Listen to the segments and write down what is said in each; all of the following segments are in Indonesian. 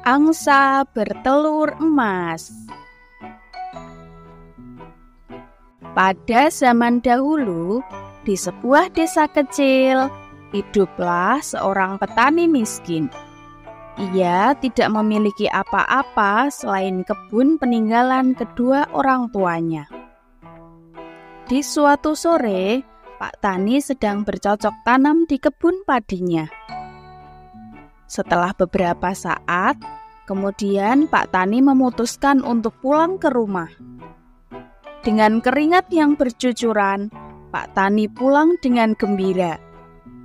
Angsa bertelur emas. Pada zaman dahulu, di sebuah desa kecil, hiduplah seorang petani miskin. Ia tidak memiliki apa-apa selain kebun peninggalan kedua orang tuanya. Di suatu sore, Pak Tani sedang bercocok tanam di kebun padinya. Setelah beberapa saat, kemudian Pak Tani memutuskan untuk pulang ke rumah. Dengan keringat yang bercucuran, Pak Tani pulang dengan gembira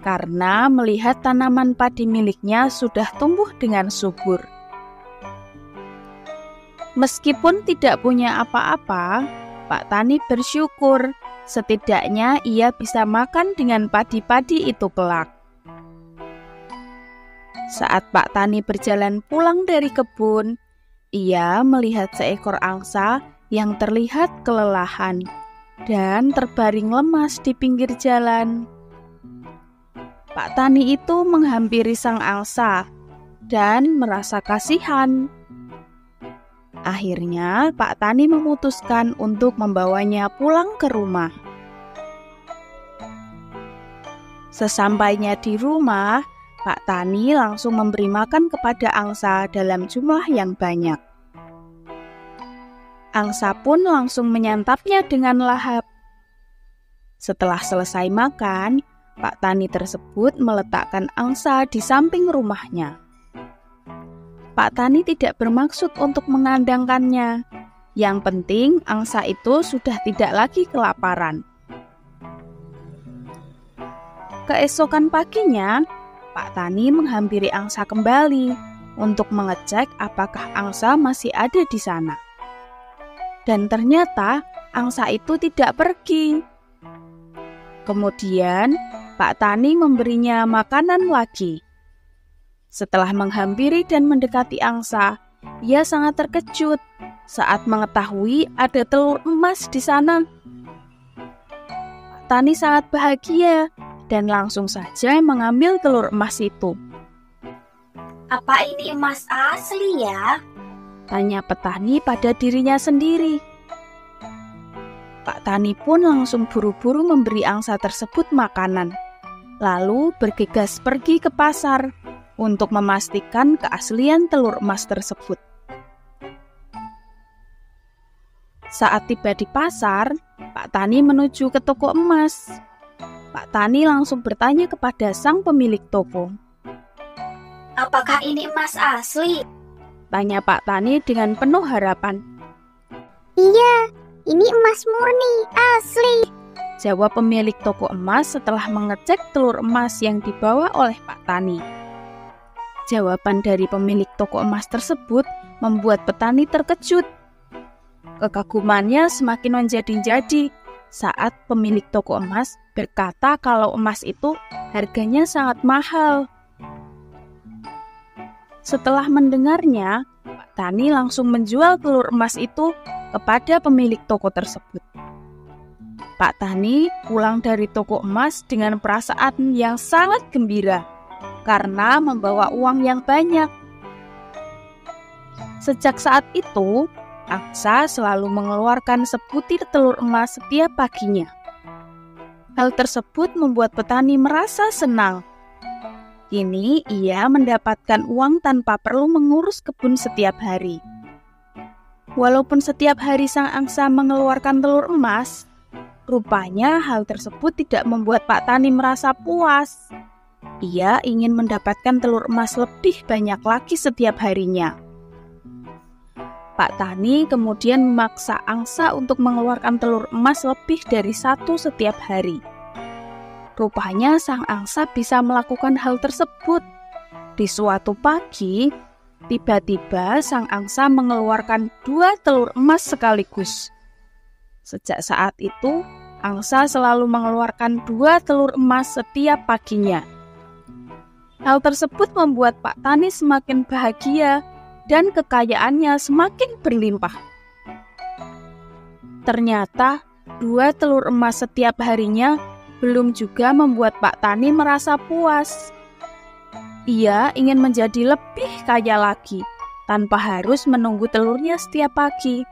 karena melihat tanaman padi miliknya sudah tumbuh dengan subur. Meskipun tidak punya apa-apa, Pak Tani bersyukur setidaknya ia bisa makan dengan padi-padi itu kelak. Saat Pak Tani berjalan pulang dari kebun, ia melihat seekor angsa yang terlihat kelelahan dan terbaring lemas di pinggir jalan. Pak Tani itu menghampiri sang angsa dan merasa kasihan. Akhirnya, Pak Tani memutuskan untuk membawanya pulang ke rumah. Sesampainya di rumah, Pak Tani langsung memberi makan kepada angsa dalam jumlah yang banyak. Angsa pun langsung menyantapnya dengan lahap. Setelah selesai makan, Pak Tani tersebut meletakkan angsa di samping rumahnya. Pak Tani tidak bermaksud untuk mengandangkannya. Yang penting, angsa itu sudah tidak lagi kelaparan. Keesokan paginya, Pak Tani menghampiri angsa kembali untuk mengecek apakah angsa masih ada di sana. Dan ternyata angsa itu tidak pergi. Kemudian Pak Tani memberinya makanan lagi. Setelah menghampiri dan mendekati angsa, ia sangat terkejut saat mengetahui ada telur emas di sana. Pak Tani sangat bahagia dan langsung saja mengambil telur emas itu. Apa ini emas asli ya? Tanya petani pada dirinya sendiri. Pak Tani pun langsung buru-buru memberi angsa tersebut makanan, lalu bergegas pergi ke pasar untuk memastikan keaslian telur emas tersebut. Saat tiba di pasar, Pak Tani menuju ke toko emas. Pak Tani langsung bertanya kepada sang pemilik toko. Apakah ini emas asli? Tanya Pak Tani dengan penuh harapan. Iya, ini emas murni, asli. Jawab pemilik toko emas setelah mengecek telur emas yang dibawa oleh Pak Tani. Jawaban dari pemilik toko emas tersebut membuat petani terkejut. Kekagumannya semakin menjadi-jadi saat pemilik toko emas berkata kalau emas itu harganya sangat mahal. Setelah mendengarnya, Pak Tani langsung menjual telur emas itu kepada pemilik toko tersebut. Pak Tani pulang dari toko emas dengan perasaan yang sangat gembira karena membawa uang yang banyak. Sejak saat itu, angsa selalu mengeluarkan sebutir telur emas setiap paginya. Hal tersebut membuat petani merasa senang. Kini ia mendapatkan uang tanpa perlu mengurus kebun setiap hari. Walaupun setiap hari sang angsa mengeluarkan telur emas, rupanya hal tersebut tidak membuat Pak Tani merasa puas. Ia ingin mendapatkan telur emas lebih banyak lagi setiap harinya. Pak Tani kemudian memaksa angsa untuk mengeluarkan telur emas lebih dari satu setiap hari. Rupanya sang angsa bisa melakukan hal tersebut. Di suatu pagi, tiba-tiba sang angsa mengeluarkan 2 telur emas sekaligus. Sejak saat itu, angsa selalu mengeluarkan 2 telur emas setiap paginya. Hal tersebut membuat Pak Tani semakin bahagia dan kekayaannya semakin berlimpah. Ternyata 2 telur emas setiap harinya belum juga membuat Pak Tani merasa puas. Ia ingin menjadi lebih kaya lagi tanpa harus menunggu telurnya setiap pagi.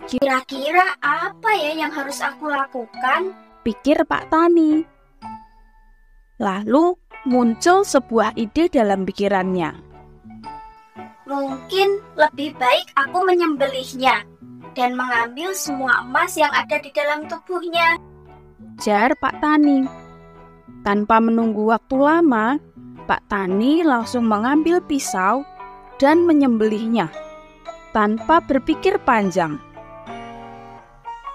Kira-kira apa ya yang harus aku lakukan? Pikir Pak Tani. Lalu muncul sebuah ide dalam pikirannya. Mungkin lebih baik aku menyembelihnya dan mengambil semua emas yang ada di dalam tubuhnya. Jar Pak Tani. Tanpa menunggu waktu lama, Pak Tani langsung mengambil pisau dan menyembelihnya tanpa berpikir panjang.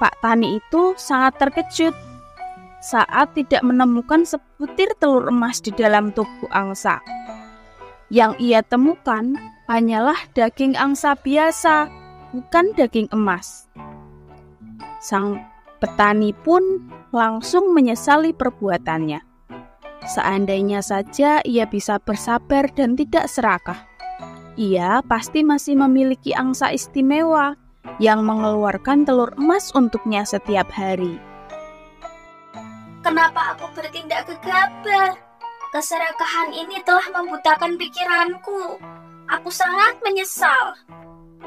Pak Tani itu sangat terkejut saat tidak menemukan sebutir telur emas di dalam tubuh angsa. Yang ia temukan hanyalah daging angsa biasa, bukan daging emas. Sang petani pun langsung menyesali perbuatannya. Seandainya saja ia bisa bersabar dan tidak serakah, ia pasti masih memiliki angsa istimewa yang mengeluarkan telur emas untuknya setiap hari. Kenapa aku bertindak gegabah? Keserakahan ini telah membutakan pikiranku. Aku sangat menyesal.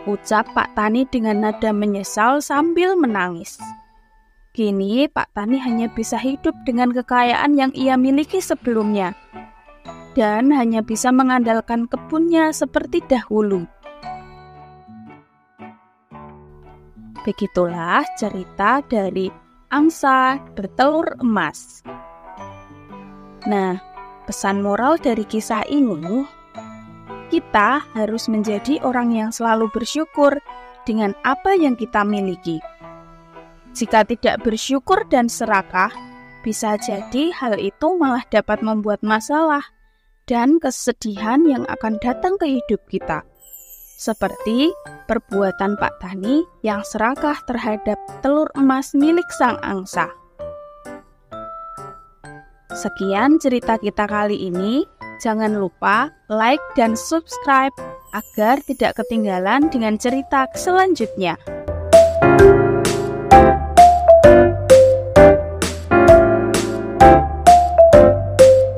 Ucap Pak Tani dengan nada menyesal sambil menangis. Kini Pak Tani hanya bisa hidup dengan kekayaan yang ia miliki sebelumnya dan hanya bisa mengandalkan kebunnya seperti dahulu. Begitulah cerita dari angsa bertelur emas. Nah, pesan moral dari kisah ini, kita harus menjadi orang yang selalu bersyukur dengan apa yang kita miliki. Jika tidak bersyukur dan serakah, bisa jadi hal itu malah dapat membuat masalah dan kesedihan yang akan datang ke hidup kita. Seperti perbuatan Pak Tani yang serakah terhadap telur emas milik sang angsa. Sekian cerita kita kali ini. Jangan lupa like dan subscribe agar tidak ketinggalan dengan cerita selanjutnya.